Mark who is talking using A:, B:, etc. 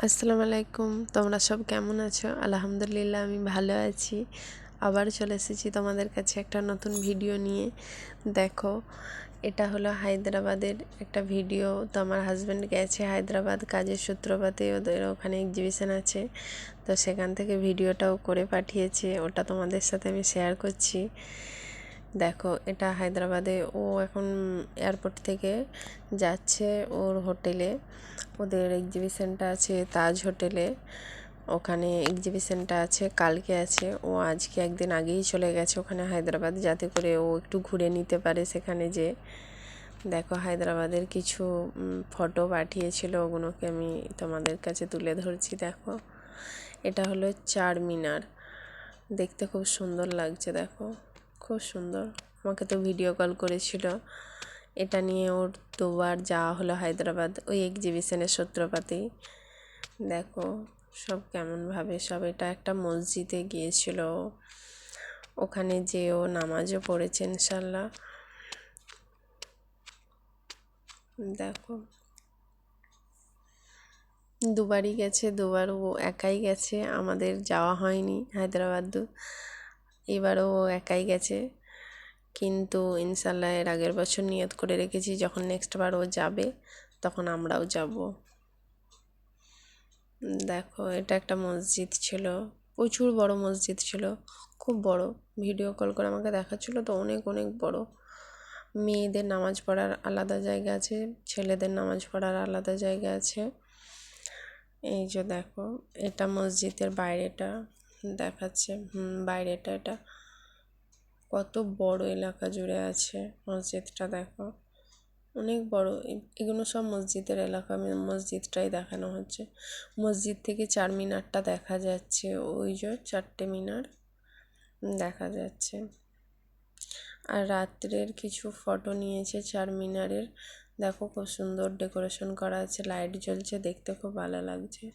A: আসসালামু আলাইকুম। তোমরা সব কেমন আছো? আলহামদুলিল্লাহ আমি ভালো আছি। আবার চলে এসেছি তোমাদের কাছে একটা নতুন ভিডিও নিয়ে। দেখো, এটা হলো হায়দ্রাবাদের একটা ভিডিও। তো আমার হাজব্যান্ড গেছে হায়দ্রাবাদ কাজের সূত্রপাতে, ওদের ওখানে এক্সিবিশন আছে। তো সেখান থেকে ভিডিওটাও করে পাঠিয়েছে, ওটা তোমাদের সাথে আমি শেয়ার করছি। দেখো, এটা হায়দ্রাবাদে ও এখন এয়ারপোর্ট থেকে যাচ্ছে ওর হোটেলে। ওদের এক্সিবিশনটা আছে তাজ হোটেলে, ওখানে এক্সিবিশনটা আছে কালকে আছে। ও আজকে একদিন আগেই চলে গেছে ওখানে হায়দ্রাবাদ, যাতে করে ও একটু ঘুরে নিতে পারে সেখানে যে। দেখো, হায়দ্রাবাদের কিছু ফটো পাঠিয়েছিল, ওগুলোকে আমি তোমাদের কাছে তুলে ধরছি। দেখো, এটা হলো চার মিনার, দেখতে খুব সুন্দর লাগছে। দেখো, খুব সুন্দর। আমাকে তো ভিডিও কল করেছিল। এটা নিয়ে ওর দুবার যাওয়া হলো হায়দ্রাবাদ ওই এক্সিবিশনের সূত্রপাতেই। দেখো সব কেমনভাবে সব। এটা একটা মসজিদে গিয়েছিল, ওখানে যেও নামাজও পড়েছে ইনশাল্লাহ। দেখো, দুবারই গেছে, দুবার ও একাই গেছে, আমাদের যাওয়া হয়নি হায়দ্রাবাদ। এবারও ও একাই গেছে, কিন্তু ইনশাল্লাহ এর আগের বছর নিয়ত করে রেখেছি যখন নেক্সট বার ও যাবে তখন আমরাও যাব। দেখো, এটা একটা মসজিদ ছিল, প্রচুর বড় মসজিদ ছিল, খুব বড়। ভিডিও কল করে আমাকে দেখাচ্ছিল তো, অনেক অনেক বড়। মেয়েদের নামাজ পড়ার আলাদা জায়গা আছে, ছেলেদের নামাজ পড়ার আলাদা জায়গা আছে। এই যে দেখো, এটা মসজিদের বাইরেটা দেখাচ্ছে। বাইরেটা এটা কত বড় এলাকা জুড়ে আছে মসজিদটা। দেখো, অনেক বড়। এগুলো সব মসজিদের এলাকা, মসজিদটাই দেখানো হচ্ছে। মসজিদ থেকে চার মিনারটা দেখা যাচ্ছে, ওই যে চারটে মিনার দেখা যাচ্ছে। আর রাত্রের কিছু ফটো নিয়েছে চার মিনারের। দেখো, খুব সুন্দর ডেকোরেশন করা আছে, লাইট জ্বলছে, দেখতে খুব ভালো লাগছে।